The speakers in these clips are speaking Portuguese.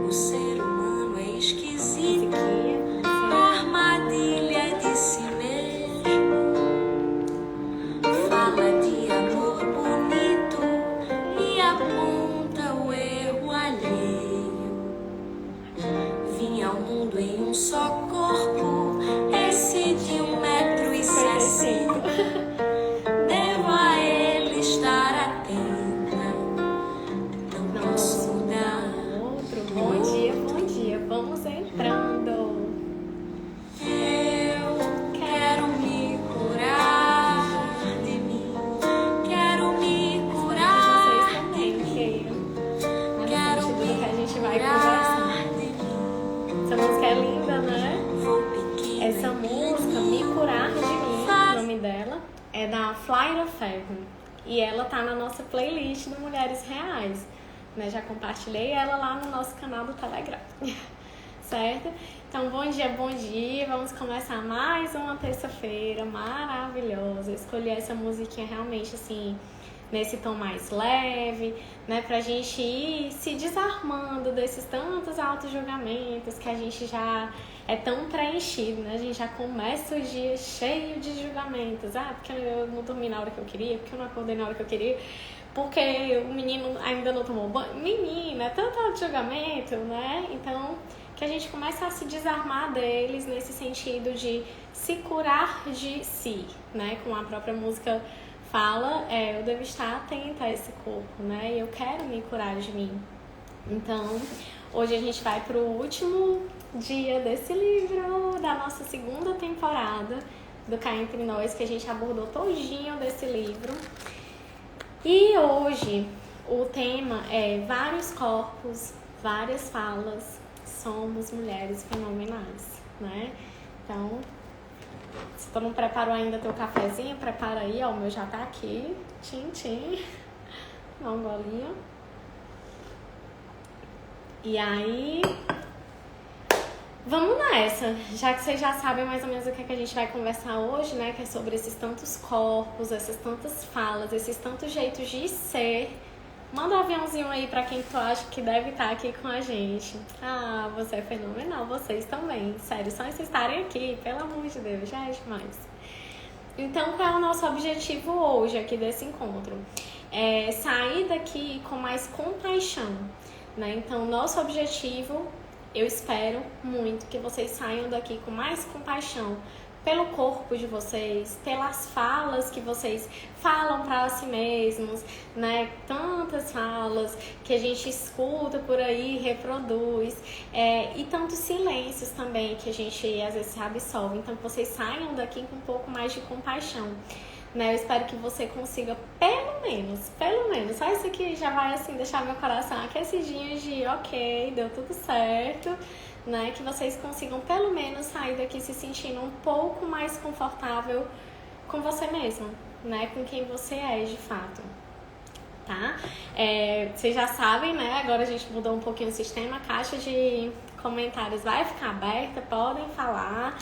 O ser humano é esquisito, armadilha de si mesmo. Fala de amor bonito e aponta o erro alheio. Vim ao mundo em um só corpo, esse de 1,60 m. Devo a ele estar atenta, não posso mudar. Bom dia, vamos entrando. Eu quero me curar de mim, quero me curar. Vocês também, que Quero tudo que a gente vai curar conversar. de mim. Essa música é linda, né? Vou pequena, Essa música, Me Curar de Mim, o nome dela, é da Flight of Heaven. E ela tá na nossa playlist do Mulheres Reais, né? Já compartilhei ela lá no nosso canal do Telegram. Certo? Então, bom dia. Vamos começar mais uma terça-feira maravilhosa. Eu escolhi essa musiquinha realmente assim, nesse tom mais leve, né? Pra gente ir se desarmando desses tantos auto-julgamentos que a gente já é tão preenchido, né? A gente já começa o dia cheio de julgamentos. Ah, porque eu não dormi na hora que eu queria, porque eu não acordei na hora que eu queria, porque o menino ainda não tomou banho. Menina, é tanto auto-julgamento, né? Então, que a gente começa a se desarmar deles nesse sentido de se curar de si, né? Como a própria música fala, eu devo estar atenta a esse corpo, né? Eu quero me curar de mim. Então, hoje a gente vai pro último dia desse livro, da nossa segunda temporada do Cá Entre Nós, que a gente abordou todinho desse livro. E hoje o tema é vários corpos, várias falas, somos mulheres fenomenais, né? Então, se tu não preparou ainda teu cafezinho, prepara aí, ó, o meu já tá aqui, tchim, dá um golinho. E aí, vamos nessa, já que vocês já sabem mais ou menos o que é que a gente vai conversar hoje, né? Que é sobre esses tantos corpos, essas tantas falas, esses tantos jeitos de ser. Manda um aviãozinho aí pra quem tu acha que deve estar aqui com a gente. Ah, você é fenomenal, vocês também. Sério, só vocês estarem aqui, pelo amor de Deus, já é demais. Então, qual é o nosso objetivo hoje aqui desse encontro? É sair daqui com mais compaixão, né? Então, nosso objetivo, eu espero muito que vocês saiam daqui com mais compaixão pelo corpo de vocês, pelas falas que vocês falam para si mesmos, né? Tantas falas que a gente escuta por aí, reproduz, e tantos silêncios também que a gente às vezes se absolve. Então, que vocês saiam daqui com um pouco mais de compaixão, né? Eu espero que você consiga pelo menos, só isso aqui já vai assim deixar meu coração aquecidinho de ok, deu tudo certo, né? Que vocês consigam pelo menos sair daqui se sentindo um pouco mais confortável com você mesmo, né? Com quem você é de fato, tá? Vocês já sabem, né? Agora a gente mudou um pouquinho o sistema, a caixa de comentários vai ficar aberta, podem falar,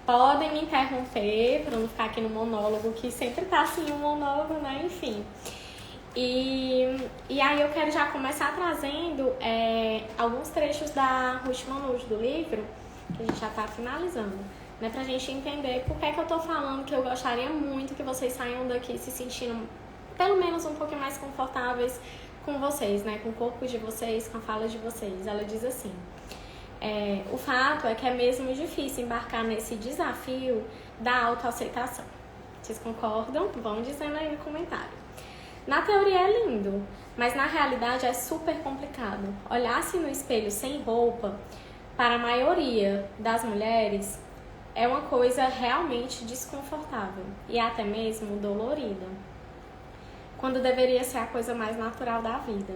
podem me interromper para não ficar aqui no monólogo, que sempre tá assim um monólogo, né? Enfim. E aí eu quero já começar trazendo alguns trechos da Ruth Manouche do livro, que a gente já tá finalizando, né? Pra gente entender por que é que eu tô falando que eu gostaria muito que vocês saiam daqui se sentindo pelo menos um pouquinho mais confortáveis com vocês, né? Com o corpo de vocês, com a fala de vocês. Ela diz assim: o fato é que é mesmo difícil embarcar nesse desafio da autoaceitação. Vocês concordam? Vão dizendo aí no comentário. Na teoria é lindo, mas na realidade é super complicado. Olhar-se no espelho sem roupa, para a maioria das mulheres, é uma coisa realmente desconfortável e até mesmo dolorida, quando deveria ser a coisa mais natural da vida.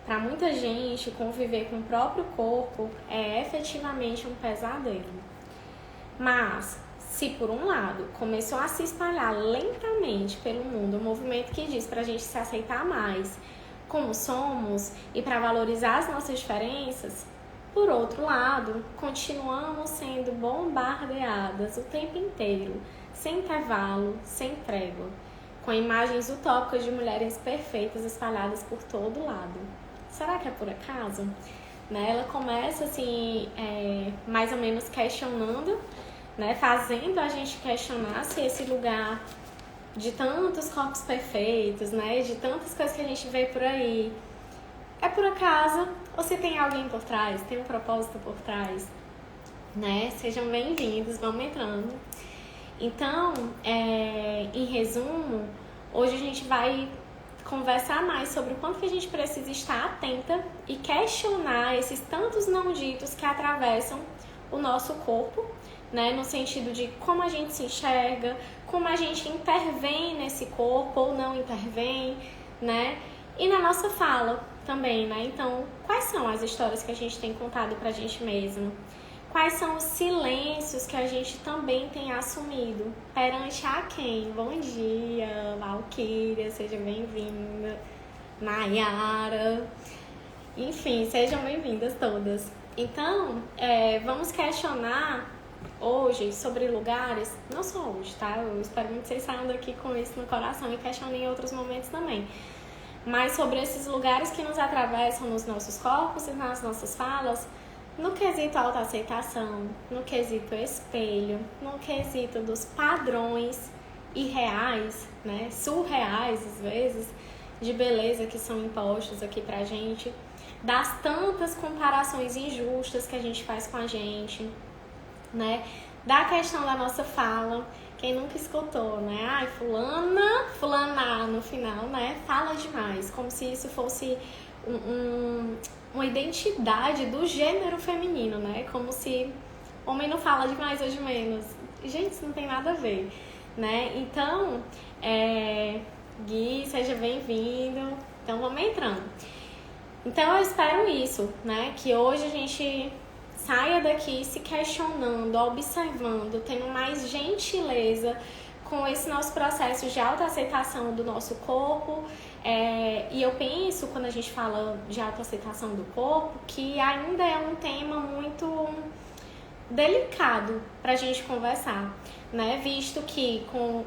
Para muita gente, conviver com o próprio corpo é efetivamente um pesadelo. Mas, se por um lado começou a se espalhar lentamente pelo mundo um movimento que diz pra gente se aceitar mais como somos e para valorizar as nossas diferenças, por outro lado, continuamos sendo bombardeadas o tempo inteiro, sem intervalo, sem trégua, com imagens utópicas de mulheres perfeitas espalhadas por todo lado. Será que é por acaso? né? Ela começa assim, mais ou menos questionando, né? Fazendo a gente questionar se esse lugar de tantos corpos perfeitos, né? De tantas coisas que a gente vê por aí, é por acaso ou se tem alguém por trás, tem um propósito por trás, né? Sejam bem-vindos, vamos entrando. Então, em resumo, hoje a gente vai conversar mais sobre o quanto que a gente precisa estar atenta e questionar esses tantos não ditos que atravessam o nosso corpo, né? No sentido de como a gente se enxerga, como a gente intervém nesse corpo ou não intervém, né? E na nossa fala também, né? Então, quais são as histórias que a gente tem contado pra gente mesmo? Quais são os silêncios que a gente também tem assumido perante a quem? Bom dia, Valquíria, seja bem-vinda, Nayara, enfim, sejam bem-vindas todas. Então, vamos questionar hoje sobre lugares, não só hoje, tá? Eu espero muito que vocês saiam daqui com isso no coração e questionem em outros momentos também. Mas sobre esses lugares que nos atravessam nos nossos corpos e nas nossas falas, no quesito autoaceitação, no quesito espelho, no quesito dos padrões irreais, né, surreais às vezes, de beleza que são impostos aqui pra gente, das tantas comparações injustas que a gente faz com a gente, né, da questão da nossa fala, quem nunca escutou, né, ai, fulana no final, né, fala demais, como se isso fosse uma identidade do gênero feminino, né? Como se homem não fala de mais ou de menos. Gente, isso não tem nada a ver, né? Então, Gui, seja bem-vindo. Então, vamos entrando. Então, eu espero isso, né? Que hoje a gente saia daqui se questionando, observando, tendo mais gentileza com esse nosso processo de autoaceitação do nosso corpo. E eu penso, quando a gente fala de autoaceitação do corpo, que ainda é um tema muito delicado pra gente conversar, né? Visto que,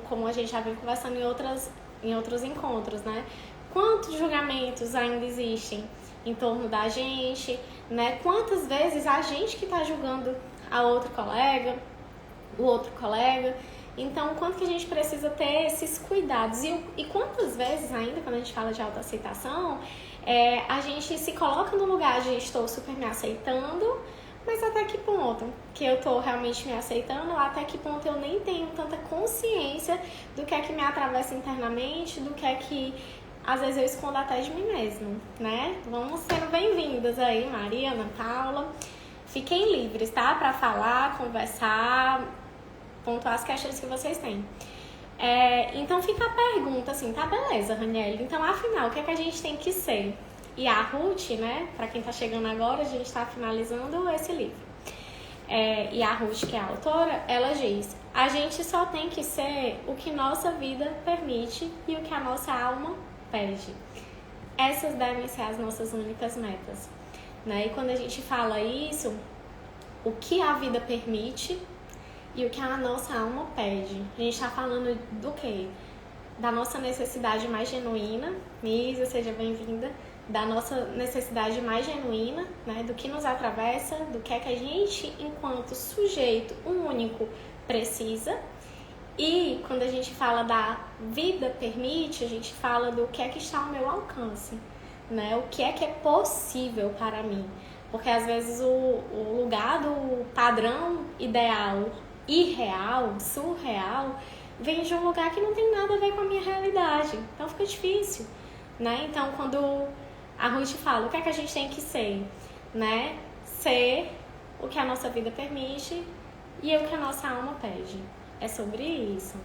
como a gente já vem conversando em outros encontros, né? Quantos julgamentos ainda existem em torno da gente, né? Quantas vezes a gente que tá julgando o outro colega. Então, quanto que a gente precisa ter esses cuidados? E quantas vezes ainda, quando a gente fala de autoaceitação, a gente se coloca no lugar de estou super me aceitando, mas até que ponto que eu tô realmente me aceitando, até que ponto eu nem tenho tanta consciência do que é que me atravessa internamente, do que é que às vezes eu escondo até de mim mesmo, né? Vamos ser bem-vindas aí, Maria, Ana Paula. Fiquem livres, tá? Pra falar, conversar, pontuar as questões que vocês têm. Então fica a pergunta assim, tá beleza, Raniele, então afinal, o que é que a gente tem que ser? E a Ruth, né, pra quem tá chegando agora, a gente tá finalizando esse livro. E a Ruth, que é a autora, ela diz, a gente só tem que ser o que nossa vida permite e o que a nossa alma pede. Essas devem ser as nossas únicas metas, né? E quando a gente fala isso, o que a vida permite e o que a nossa alma pede. A gente está falando do quê? Da nossa necessidade mais genuína. Misa, seja bem-vinda. Da nossa necessidade mais genuína, né? Do que nos atravessa, do que é que a gente, enquanto sujeito único, precisa. E quando a gente fala da vida permite, a gente fala do que é que está ao meu alcance, né? O que é possível para mim. Porque às vezes o lugar do padrão ideal, irreal, surreal, vem de um lugar que não tem nada a ver com a minha realidade. Então fica difícil, né? Então quando a Ruth fala o que é que a gente tem que ser, né? Ser o que a nossa vida permite e o que a nossa alma pede. É sobre isso,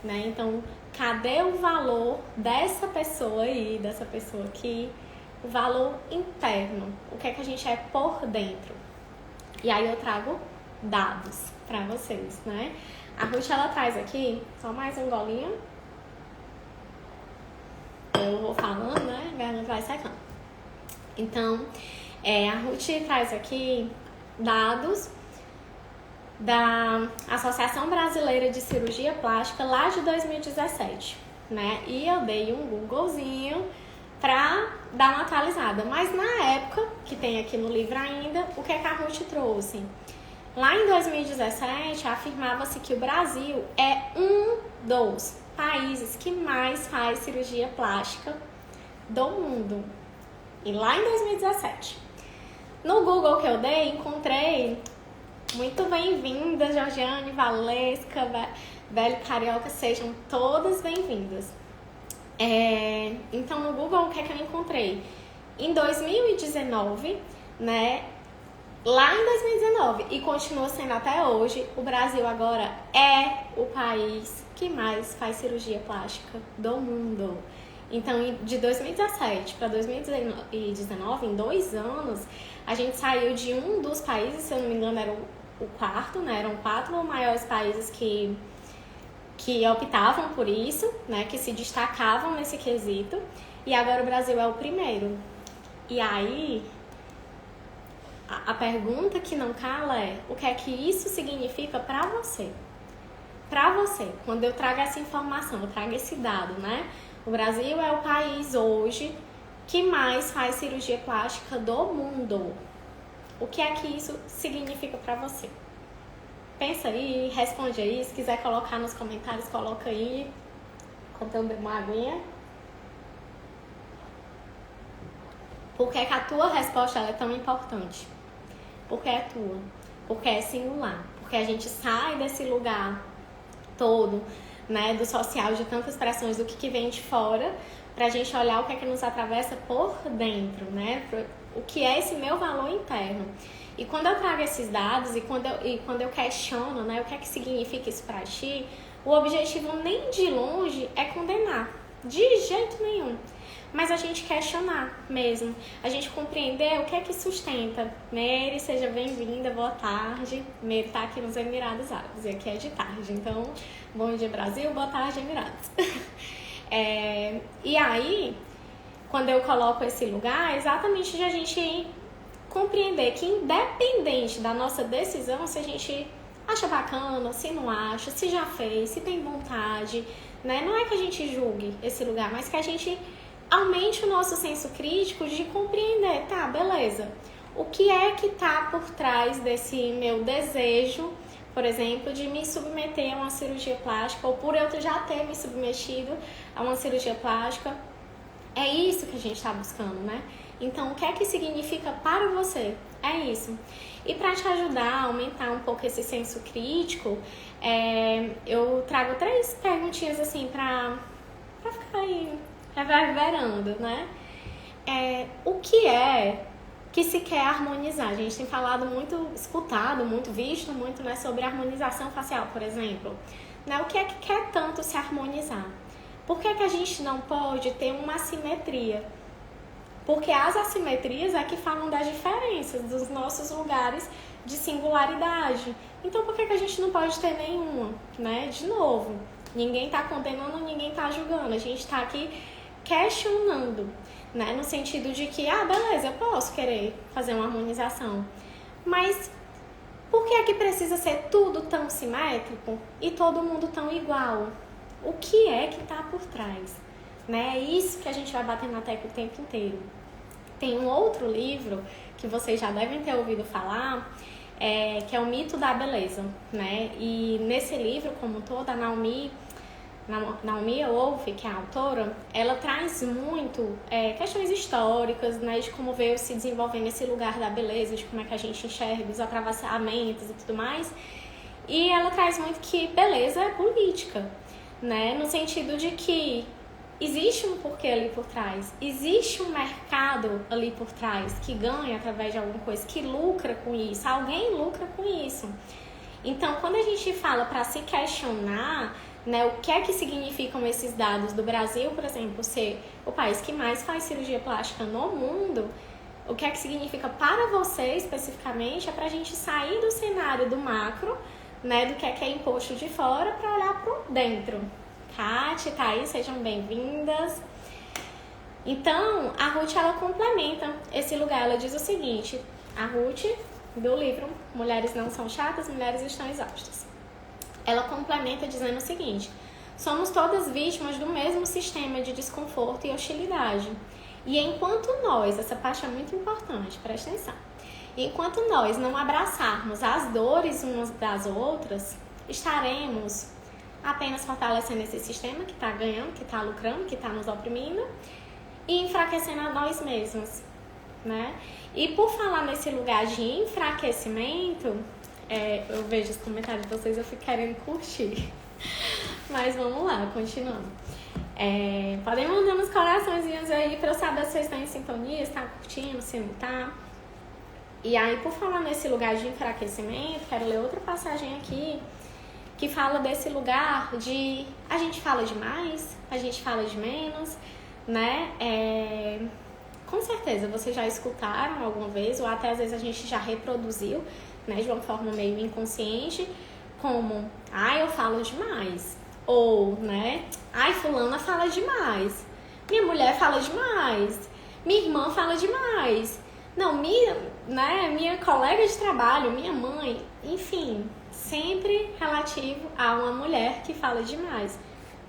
né? Então, cadê o valor dessa pessoa aí, dessa pessoa aqui? O valor interno. O que é que a gente é por dentro? E aí eu trago dados pra vocês, né? A Ruth, ela traz aqui, só mais um golinho. Eu vou falando, né? A garganta vai secando. Então, a Ruth traz aqui dados da Associação Brasileira de Cirurgia Plástica lá de 2017, né? E eu dei um Googlezinho para dar uma atualizada. Mas na época, que tem aqui no livro ainda, o que é que a Ruth trouxe? Lá em 2017, afirmava-se que o Brasil é um dos países que mais faz cirurgia plástica do mundo. E lá em 2017. No Google que eu dei, encontrei muito bem-vinda, Georgiane, Valesca, Velho Carioca, sejam todas bem-vindas. Então, no Google, o que é que eu encontrei? Em 2019, né? Lá em 2019, e continua sendo até hoje, o Brasil agora é o país que mais faz cirurgia plástica do mundo. Então, de 2017 para 2019, em 2 anos, a gente saiu de um dos países, se eu não me engano, era o quarto, né? Eram 4 maiores países que optavam por isso, né? Que se destacavam nesse quesito. E agora o Brasil é o primeiro. E aí, a pergunta que não cala é: o que é que isso significa para você? Para você, quando eu trago essa informação, eu trago esse dado, né? O Brasil é o país hoje que mais faz cirurgia plástica do mundo. O que é que isso significa para você? Pensa aí, responde aí. Se quiser colocar nos comentários, coloca aí. Enquanto eu bebo uma aguinha. Por que a tua resposta ela é tão importante? Porque é tua. Porque é singular. Porque a gente sai desse lugar todo, né, do social, de tantas pressões, do que vem de fora, pra gente olhar o que é que nos atravessa por dentro, né? O que é esse meu valor interno. E quando eu trago esses dados e quando eu questiono, né, o que é que significa isso pra ti, o objetivo nem de longe é condenar, de jeito nenhum. Mas a gente questionar mesmo, a gente compreender o que é que sustenta. Meire, seja bem-vinda, boa tarde. Meire tá aqui nos Emirados Árabes, e aqui é de tarde, então bom dia Brasil, boa tarde Emirados. E aí, quando eu coloco esse lugar, é exatamente de a gente compreender que independente da nossa decisão, se a gente acha bacana, se não acha, se já fez, se tem vontade, né? Não é que a gente julgue esse lugar, mas que a gente aumente o nosso senso crítico de compreender, tá, beleza, o que é que tá por trás desse meu desejo, por exemplo, de me submeter a uma cirurgia plástica, ou por eu já ter me submetido a uma cirurgia plástica. É isso que a gente tá buscando, né? Então, o que é que significa para você? É isso. E para te ajudar a aumentar um pouco esse senso crítico, eu trago 3 perguntinhas assim pra ficar aí reverberando, né? O que é que se quer harmonizar? A gente tem falado muito, escutado muito, visto muito, né, sobre harmonização facial, por exemplo. Né? O que é que quer tanto se harmonizar? Por que é que a gente não pode ter uma assimetria? Porque as assimetrias é que falam das diferenças, dos nossos lugares de singularidade. Então, por que a gente não pode ter nenhuma, né? De novo, ninguém está condenando, ninguém está julgando. A gente está aqui questionando, né? No sentido de que, beleza, eu posso querer fazer uma harmonização. Mas por que é que precisa ser tudo tão simétrico e todo mundo tão igual? O que é que está por trás? Né? É isso que a gente vai bater na tecla o tempo inteiro. Tem um outro livro que vocês já devem ter ouvido falar, que é O Mito da Beleza, né? E nesse livro, como todo, a Naomi Wolf, que é a autora, ela traz muito questões históricas, né? De como veio se desenvolvendo esse lugar da beleza, de como é que a gente enxerga os atravessamentos e tudo mais. E ela traz muito que beleza é política, né? No sentido de que existe um porquê ali por trás, existe um mercado ali por trás que ganha através de alguma coisa, que lucra com isso, alguém lucra com isso. Então, quando a gente fala para se questionar, né, o que é que significam esses dados do Brasil, por exemplo, ser o país que mais faz cirurgia plástica no mundo, o que é que significa para você especificamente, é para a gente sair do cenário do macro, né, do que é imposto de fora, para olhar para o dentro. Kate, Thaís, sejam bem-vindas. Então, a Ruth, ela complementa esse lugar. Ela diz o seguinte, a Ruth, do livro Mulheres Não São Chatas, Mulheres Estão Exaustas. Ela complementa dizendo o seguinte: somos todas vítimas do mesmo sistema de desconforto e hostilidade. E enquanto nós, essa parte é muito importante, presta atenção. Enquanto nós não abraçarmos as dores umas das outras, estaremos apenas fortalecendo esse sistema que está ganhando, que está lucrando, que está nos oprimindo e enfraquecendo a nós mesmos, né? E por falar nesse lugar de enfraquecimento, eu vejo os comentários de vocês, eu fico querendo curtir. Mas vamos lá, continuando. Podem mandar uns coraçõezinhos aí pra eu saber se vocês estão em sintonia, se tá curtindo, se não tá. E aí, por falar nesse lugar de enfraquecimento, quero ler outra passagem aqui que fala desse lugar de a gente fala demais, a gente fala de menos, né? Com certeza vocês já escutaram alguma vez, ou até às vezes a gente já reproduziu, né, de uma forma meio inconsciente, como, eu falo demais. Ou, né, fulana fala demais. Minha mulher fala demais. Minha irmã fala demais. Não, minha colega de trabalho, minha mãe, enfim, sempre relativo a uma mulher que fala demais.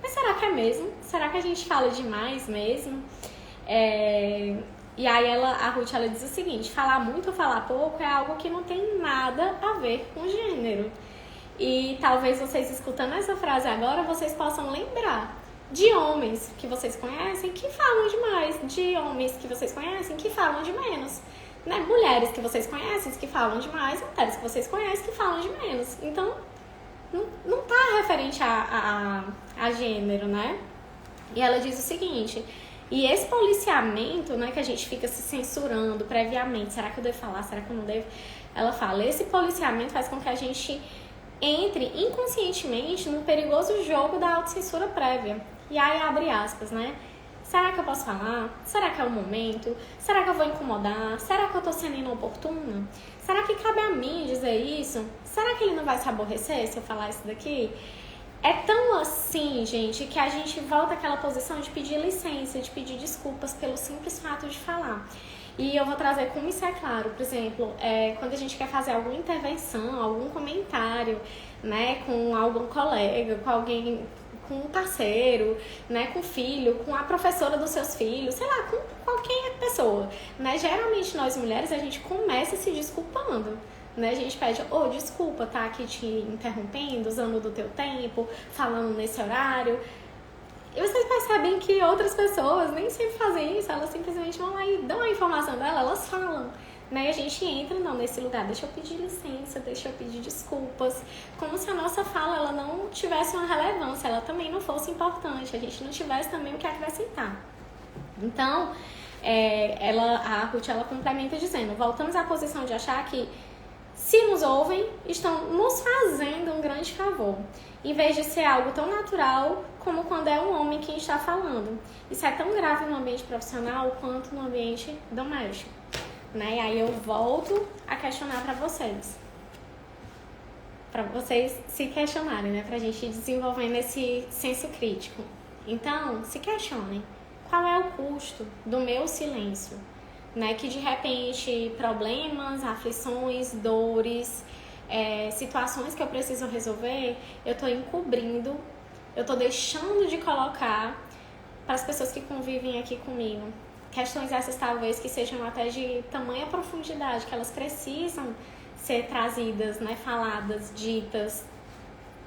Mas será que é mesmo? Será que a gente fala demais mesmo? E aí a Ruth, ela diz o seguinte: falar muito ou falar pouco é algo que não tem nada a ver com gênero. E talvez vocês escutando essa frase agora, vocês possam lembrar de homens que vocês conhecem que falam demais, de homens que vocês conhecem que falam de menos, né? Mulheres que vocês conhecem que falam demais, mulheres que vocês conhecem que falam de menos. Então, não tá referente a gênero, né? E ela diz o seguinte: e esse policiamento, né, que a gente fica se censurando previamente, será que eu devo falar, será que eu não devo? Ela fala, esse policiamento faz com que a gente entre inconscientemente num perigoso jogo da autocensura prévia. E aí abre aspas, né? Será que eu posso falar? Será que é o momento? Será que eu vou incomodar? Será que eu tô sendo inoportuna? Será que cabe a mim dizer isso? Será que ele não vai se aborrecer se eu falar isso daqui? É tão assim, gente, que a gente volta àquela posição de pedir licença, de pedir desculpas pelo simples fato de falar. E eu vou trazer como isso é claro, por exemplo, quando a gente quer fazer alguma intervenção, algum comentário, né, com algum colega, com alguém, com um parceiro, né, com o filho, com a professora dos seus filhos, sei lá, com qualquer pessoa, né? Geralmente nós mulheres, a gente começa se desculpando, né? A gente pede, desculpa, tá aqui te interrompendo, usando do teu tempo, falando nesse horário. E vocês percebem que outras pessoas nem sempre fazem isso, elas simplesmente vão lá e dão a informação dela, elas falam, né? E a gente entra nesse lugar, deixa eu pedir licença, deixa eu pedir desculpas, como se a nossa fala ela não tivesse uma relevância, ela também não fosse importante, a gente não tivesse também o que acrescentar. Então, a Ruth, ela complementa dizendo, voltamos à posição de achar que se nos ouvem, estão nos fazendo um grande favor, em vez de ser algo tão natural como quando é um homem quem está falando. Isso é tão grave no ambiente profissional quanto no ambiente doméstico, né? E aí eu volto a questionar para vocês se questionarem, né? Pra gente ir desenvolvendo esse senso crítico. Então, se questionem, qual é o custo do meu silêncio? Né, que de repente problemas, aflições, dores, situações que eu preciso resolver, eu estou encobrindo, eu estou deixando de colocar para as pessoas que convivem aqui comigo. Questões essas talvez que sejam até de tamanha profundidade, que elas precisam ser trazidas, né, faladas, ditas,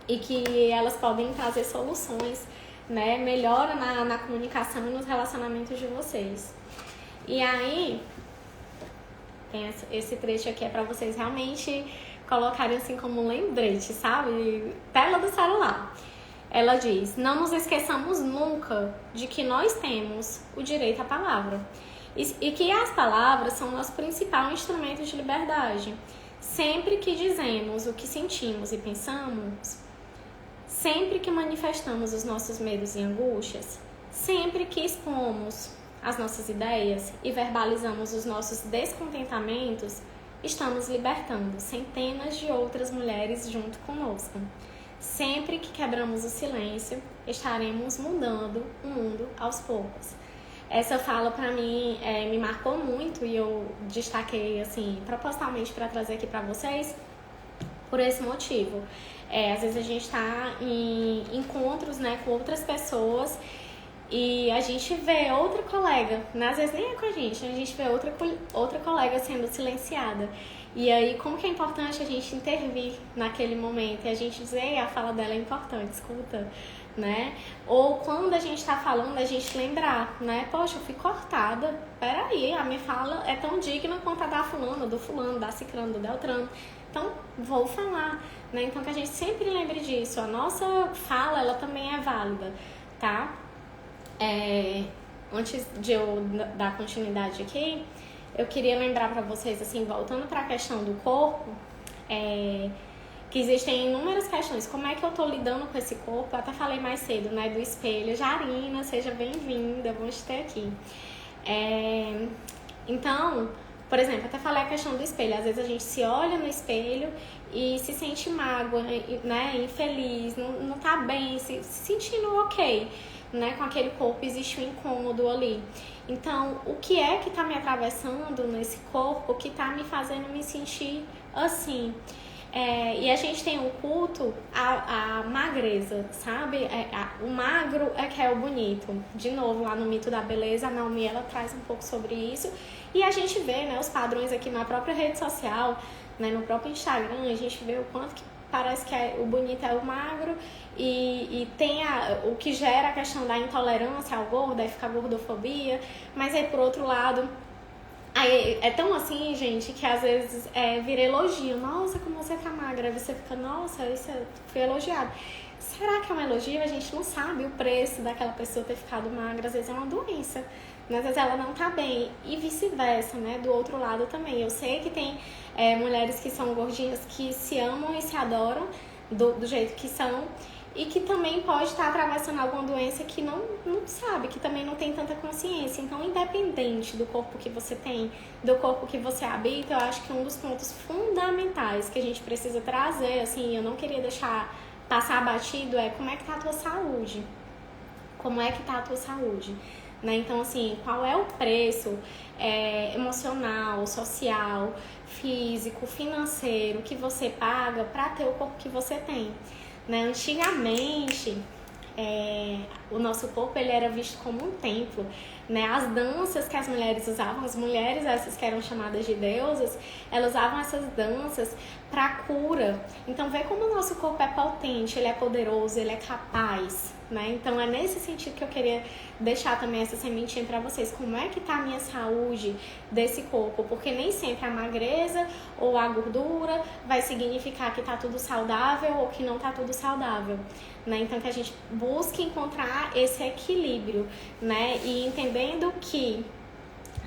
e que elas podem trazer soluções, né, melhora na comunicação e nos relacionamentos de vocês. E aí, tem esse trecho aqui para vocês realmente colocarem assim como um lembrete, sabe? Tela do celular. Ela diz, não nos esqueçamos nunca de que nós temos o direito à palavra. E que as palavras são o nosso principal instrumento de liberdade. Sempre que dizemos o que sentimos e pensamos, sempre que manifestamos os nossos medos e angústias, sempre que expomos as nossas ideias e verbalizamos os nossos descontentamentos, estamos libertando centenas de outras mulheres junto conosco. Sempre que quebramos o silêncio, estaremos mudando o mundo aos poucos. Essa fala pra mim me marcou muito e eu destaquei assim propositalmente para trazer aqui para vocês por esse motivo. Às vezes a gente está em encontros, né, com outras pessoas e a gente vê outra colega, né? Às vezes nem é com a gente vê outra colega sendo silenciada. E aí, como que é importante a gente intervir naquele momento e a gente dizer, ei, a fala dela é importante, escuta, né? Ou quando a gente tá falando, a gente lembrar, né? Poxa, eu fui cortada, peraí, a minha fala é tão digna quanto a da fulana, do fulano, da cicrano, do beltrano. Então, vou falar, né? Então, que a gente sempre lembre disso. A nossa fala, ela também é válida, tá? Antes de eu dar continuidade aqui, eu queria lembrar para vocês, assim, voltando para a questão do corpo, que existem inúmeras questões. Como é que eu tô lidando com esse corpo? Eu até falei mais cedo, né, do espelho. Jarina, seja bem-vinda, vamos te ter aqui. Então, por exemplo, até falei a questão do espelho. Às vezes a gente se olha no espelho e se sente mágoa, né, infeliz, não tá bem, se sentindo ok, né, com aquele corpo, existe um incômodo ali. Então, o que é que tá me atravessando nesse corpo que tá me fazendo me sentir assim? E a gente tem um culto à magreza, sabe? O magro é que é o bonito. De novo, lá no Mito da Beleza, a Naomi, ela traz um pouco sobre isso. E a gente vê, né, os padrões aqui na própria rede social, né, no próprio Instagram, a gente vê o quanto que parece que o bonito é o magro e tem o que gera a questão da intolerância ao gordo, aí fica a gordofobia, mas aí por outro lado, aí é tão assim, gente, que às vezes vira elogio. Nossa, como você tá magra, aí você fica, nossa, isso foi elogiado. Será que é um elogio? A gente não sabe o preço daquela pessoa ter ficado magra, às vezes é uma doença, às vezes ela não tá bem, e vice-versa, né, do outro lado também. Eu sei que tem mulheres que são gordinhas que se amam e se adoram do jeito que são, e que também pode estar atravessando alguma doença que não sabe, que também não tem tanta consciência. Então, independente do corpo que você tem, do corpo que você habita, eu acho que um dos pontos fundamentais que a gente precisa trazer, assim, eu não queria deixar passar batido, é como é que tá a tua saúde. Como é que tá a tua saúde? Né? Então, assim, qual é o preço emocional, social, físico, financeiro que você paga para ter o corpo que você tem? Né? Antigamente, o nosso corpo ele era visto como um templo, né? As danças que as mulheres usavam, as mulheres essas que eram chamadas de deusas, elas usavam essas danças para cura. Então, vê como o nosso corpo é potente, ele é poderoso, ele é capaz, né? Então, é nesse sentido que eu queria deixar também essa sementinha para vocês. Como é que tá a minha saúde desse corpo? Porque nem sempre a magreza ou a gordura vai significar que tá tudo saudável ou que não tá tudo saudável, né? Então, que a gente busque encontrar esse equilíbrio, né? E entendendo que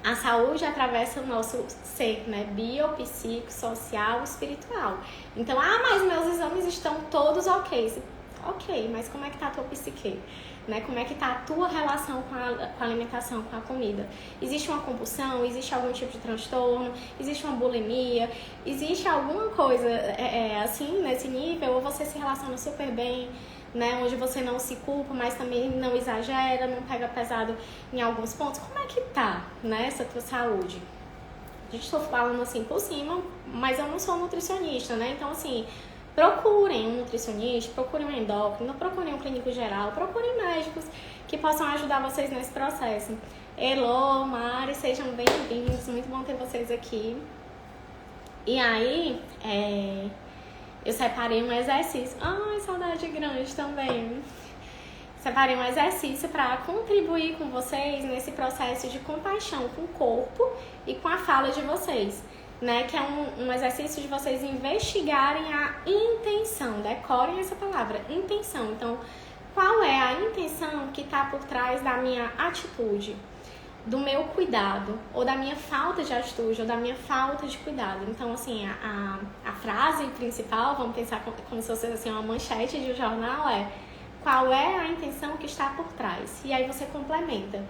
a saúde atravessa o nosso ser, né? Bio, psíquico, social, espiritual. Então, mas meus exames estão todos ok. Ok, mas como é que tá a tua psique? Né? Como é que tá a tua relação com a alimentação, com a comida? Existe uma compulsão? Existe algum tipo de transtorno? Existe uma bulimia? Existe alguma coisa assim, nesse nível? Ou você se relaciona super bem, né? Onde você não se culpa, mas também não exagera, não pega pesado em alguns pontos? Como é que tá, né, essa tua saúde? A gente tá falando assim por cima, mas eu não sou nutricionista, né? Então, assim, procurem um nutricionista, procurem um endócrino, procurem um clínico geral, procurem médicos que possam ajudar vocês nesse processo. Elô, Mari, sejam bem-vindos, muito bom ter vocês aqui. E aí, eu separei um exercício. Ai, saudade grande também. Separei um exercício para contribuir com vocês nesse processo de compaixão com o corpo e com a fala de vocês, né? Que é um exercício de vocês investigarem a intenção. Decorem essa palavra, intenção. Então, qual é a intenção que está por trás da minha atitude, do meu cuidado, ou da minha falta de atitude, ou da minha falta de cuidado? Então, assim, a frase principal, vamos pensar como se fosse assim, uma manchete de um jornal, qual é a intenção que está por trás? E aí você complementa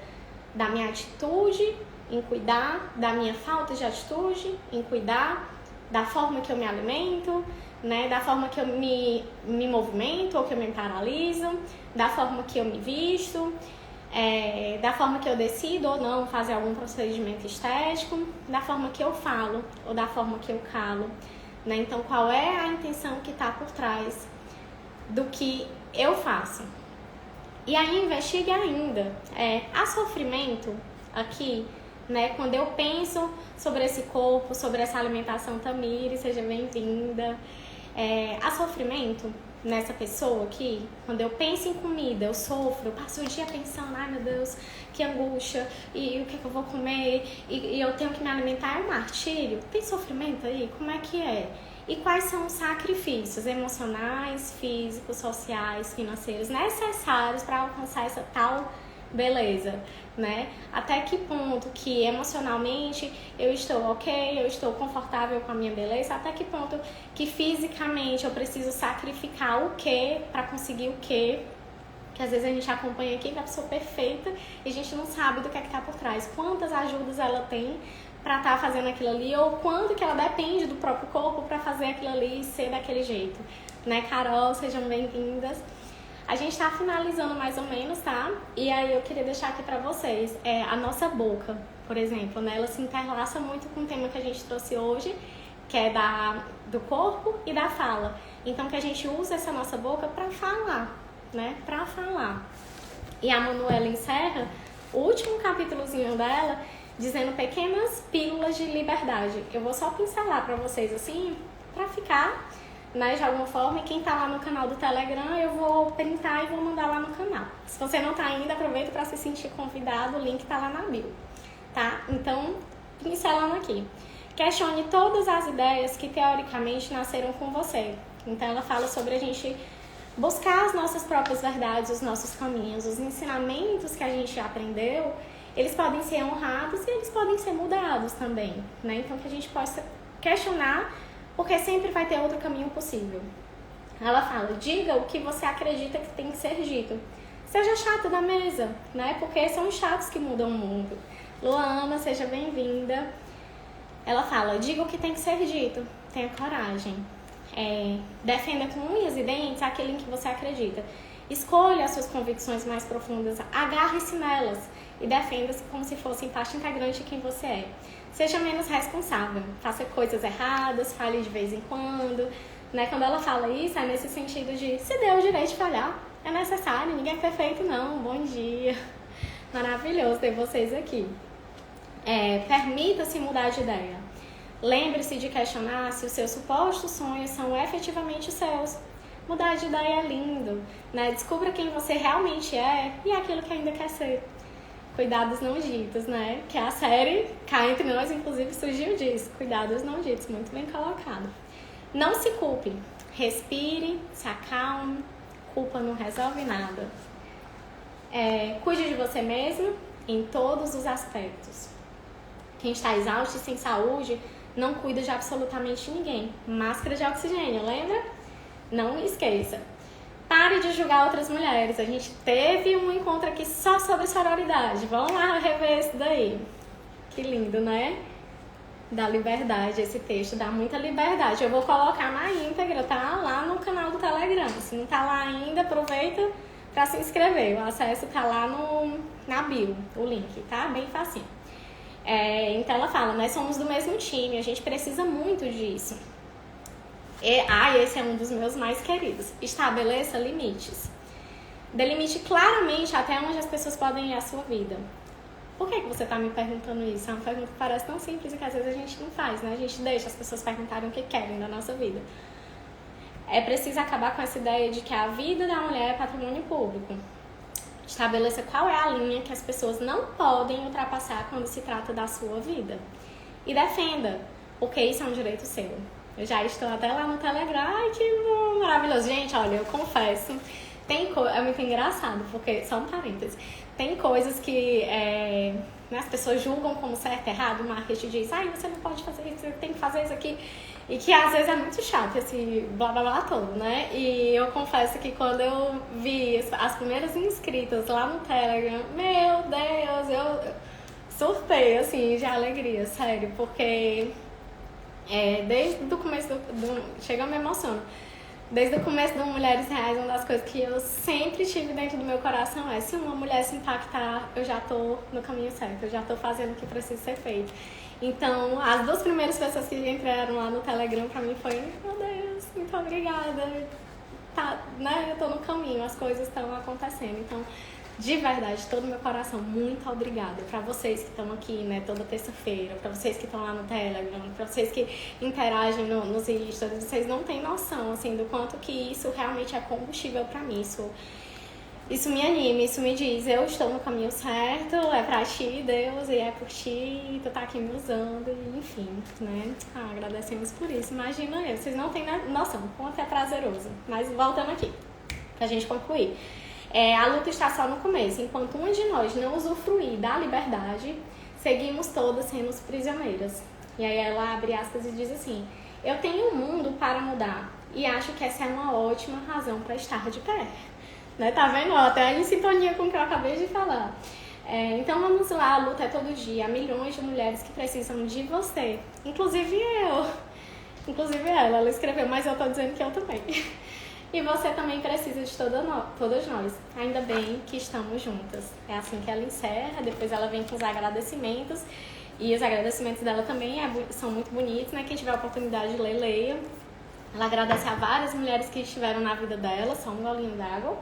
da minha atitude em cuidar, da minha falta de atitude em cuidar, da forma que eu me alimento, né? Da forma que eu me movimento ou que eu me paraliso, da forma que eu me visto, da forma que eu decido ou não fazer algum procedimento estético, da forma que eu falo ou da forma que eu calo, né? Então, qual é a intenção que está por trás do que eu faço? E aí investigue ainda. Há sofrimento aqui, né? Quando eu penso sobre esse corpo, sobre essa alimentação, Tamires, seja bem-vinda. Há sofrimento nessa pessoa aqui? Quando eu penso em comida, eu sofro, eu passo o dia pensando, ai meu Deus, que angústia, e o que eu vou comer, e eu tenho que me alimentar, é um martírio? Tem sofrimento aí? Como é que é? E quais são os sacrifícios emocionais, físicos, sociais, financeiros necessários para alcançar essa tal beleza, né? Até que ponto que emocionalmente eu estou ok, eu estou confortável com a minha beleza, até que ponto que fisicamente eu preciso sacrificar o que para conseguir o que às vezes a gente acompanha aqui que é a pessoa perfeita e a gente não sabe do que tá por trás, quantas ajudas ela tem para estar fazendo aquilo ali, ou quanto que ela depende do próprio corpo para fazer aquilo ali e ser daquele jeito, né? Carol, sejam bem-vindas. A gente tá finalizando mais ou menos, tá? E aí eu queria deixar aqui pra vocês, a nossa boca, por exemplo, né? Ela se interlaça muito com o tema que a gente trouxe hoje, que é do corpo e da fala. Então que a gente usa essa nossa boca pra falar, né? Pra falar. E a Manuela encerra o último capítulozinho dela dizendo pequenas pílulas de liberdade. Eu vou só pincelar pra vocês assim, pra ficar, né, de alguma forma, e quem tá lá no canal do Telegram, eu vou printar e vou mandar lá no canal. Se você não tá ainda, aproveita para se sentir convidado, o link tá lá na bio, tá? Então, pincelando aqui. Questione todas as ideias que teoricamente nasceram com você. Então, ela fala sobre a gente buscar as nossas próprias verdades, os nossos caminhos, os ensinamentos que a gente aprendeu, eles podem ser honrados e eles podem ser mudados também, né? Então, que a gente possa questionar, porque sempre vai ter outro caminho possível. Ela fala, diga o que você acredita que tem que ser dito. Seja chata da mesa, né? Porque são os chatos que mudam o mundo. Luana, seja bem-vinda. Ela fala, diga o que tem que ser dito. Tenha coragem. Defenda com unhas e dentes aquilo em que você acredita. Escolha as suas convicções mais profundas. Agarre-se nelas e defenda-se como se fosse parte integrante de quem você é. Seja menos responsável, faça coisas erradas, fale de vez em quando, né? Quando ela fala isso, é nesse sentido de se dê o direito de falhar, é necessário, ninguém é perfeito não, bom dia, maravilhoso ter vocês aqui. Permita-se mudar de ideia, lembre-se de questionar se os seus supostos sonhos são efetivamente os seus. Mudar de ideia é lindo, né? Descubra quem você realmente é e aquilo que ainda quer ser. Cuidados não ditos, né? Que a série Cá Entre Nós, inclusive, surgiu disso. Cuidados não ditos, muito bem colocado. Não se culpe. Respire, se acalme. Culpa não resolve nada. Cuide de você mesmo em todos os aspectos. Quem está exausto e sem saúde não cuida de absolutamente ninguém. Máscara de oxigênio, lembra? Não esqueça. Pare de julgar outras mulheres. A gente teve um encontro aqui só sobre sororidade. Vamos lá rever isso daí. Que lindo, né? Da liberdade, esse texto dá muita liberdade. Eu vou colocar na íntegra, tá? Lá no canal do Telegram. Se não tá lá ainda, aproveita para se inscrever. O acesso tá lá na bio, o link, tá? Bem facinho. Então ela fala, nós somos do mesmo time, a gente precisa muito disso. Esse é um dos meus mais queridos. Estabeleça limites. Delimite claramente até onde as pessoas podem ir à sua vida. Por que você está me perguntando isso? É uma pergunta que parece tão simples e que às vezes a gente não faz, né? A gente deixa as pessoas perguntarem o que querem da nossa vida. É preciso acabar com essa ideia de que a vida da mulher é patrimônio público. Estabeleça qual é a linha que as pessoas não podem ultrapassar quando se trata da sua vida. E defenda, porque isso é um direito seu. Eu já estou até lá no Telegram. Ai, que maravilhoso. Gente, olha, eu confesso, é muito engraçado, porque, só um parênteses, tem coisas que as pessoas julgam como certo e errado, o marketing diz, você não pode fazer isso, você tem que fazer isso aqui, e que às vezes é muito chato, esse blá blá blá todo, né? E eu confesso que quando eu vi as primeiras inscritas lá no Telegram, meu Deus, eu surtei, assim, de alegria, sério, porque... desde o começo chega, eu me emociono. Desde o começo do Mulheres Reais, uma das coisas que eu sempre tive dentro do meu coração é: se uma mulher se impactar, eu já tô no caminho certo, eu já tô fazendo o que precisa ser feito. Então, as duas primeiras pessoas que entraram lá no Telegram pra mim foi: meu Deus, muito obrigada. tá, né, eu tô no caminho, as coisas estão acontecendo. Então, de verdade, todo o meu coração, muito obrigada pra vocês que estão aqui, né, toda terça-feira, pra vocês que estão lá no Telegram, pra vocês que interagem nos stories. Vocês não têm noção, assim, do quanto que isso realmente é combustível pra mim. Isso me anima, isso me diz, eu estou no caminho certo, é pra ti, Deus, e é por ti, e tu tá aqui me usando, e enfim, né? Agradecemos por isso. Imagina eu, vocês não têm noção, quanto é prazeroso. Mas voltando aqui, pra gente concluir. A luta está só no começo. Enquanto uma de nós não usufruir da liberdade, seguimos todas sendo prisioneiras. E aí ela abre aspas e diz assim: eu tenho um mundo para mudar e acho que essa é uma ótima razão para estar de pé. Né? Tá vendo? Até em sintonia com o que eu acabei de falar. Então vamos lá, a luta é todo dia. Há milhões de mulheres que precisam de você. Inclusive eu. Inclusive ela escreveu, mas eu tô dizendo que eu também. E você também precisa de todas nós. Ainda bem que estamos juntas. É assim que ela encerra, depois ela vem com os agradecimentos. E os agradecimentos dela também são muito bonitos, né? Quem tiver a oportunidade de ler, leia. Ela agradece a várias mulheres que estiveram na vida dela, só um golinho d'água.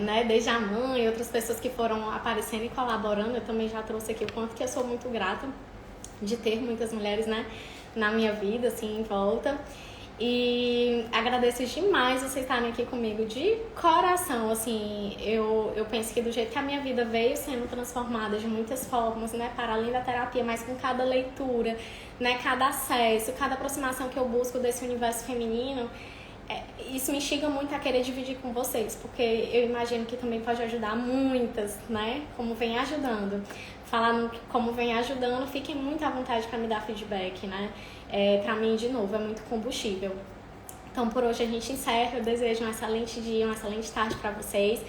Né? Desde a mãe, outras pessoas que foram aparecendo e colaborando. Eu também já trouxe aqui o quanto que eu sou muito grata de ter muitas mulheres, né, na minha vida, assim, em volta. E agradeço demais vocês estarem aqui comigo de coração, assim, eu penso que do jeito que a minha vida veio sendo transformada de muitas formas, né, para além da terapia, mas com cada leitura, né, cada acesso, cada aproximação que eu busco desse universo feminino, isso me instiga muito a querer dividir com vocês, porque eu imagino que também pode ajudar muitas, né, como vem ajudando. Falando como vem ajudando, fiquem muito à vontade para me dar feedback, né? Pra mim, de novo, é muito combustível. Então, por hoje a gente encerra. Eu desejo um excelente dia, uma excelente tarde para vocês.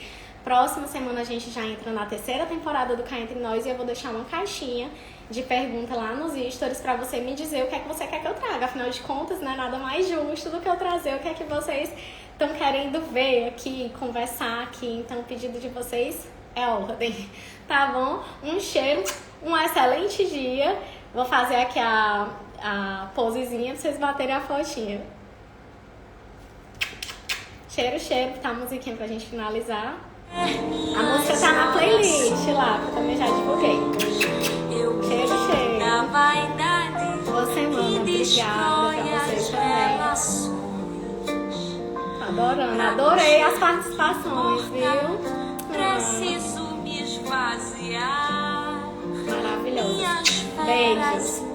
Próxima semana a gente já entra na 3ª temporada do Cá Entre Nós e eu vou deixar uma caixinha de pergunta lá nos stories para você me dizer o que é que você quer que eu traga. Afinal de contas, não é nada mais justo do que eu trazer o que é que vocês estão querendo ver aqui, conversar aqui. Então, o pedido de vocês é ordem, tá bom? Um cheiro, um excelente dia. Vou fazer aqui a posezinha pra vocês baterem a fotinha. Cheiro, cheiro, tá a musiquinha pra gente finalizar. A música tá na playlist lá, que eu também já divulguei. Cheiro, cheiro. Boa semana, obrigada pra vocês também. Tô adorando, adorei as participações, viu? Preciso me esvaziar. Maravilhoso. Beijos.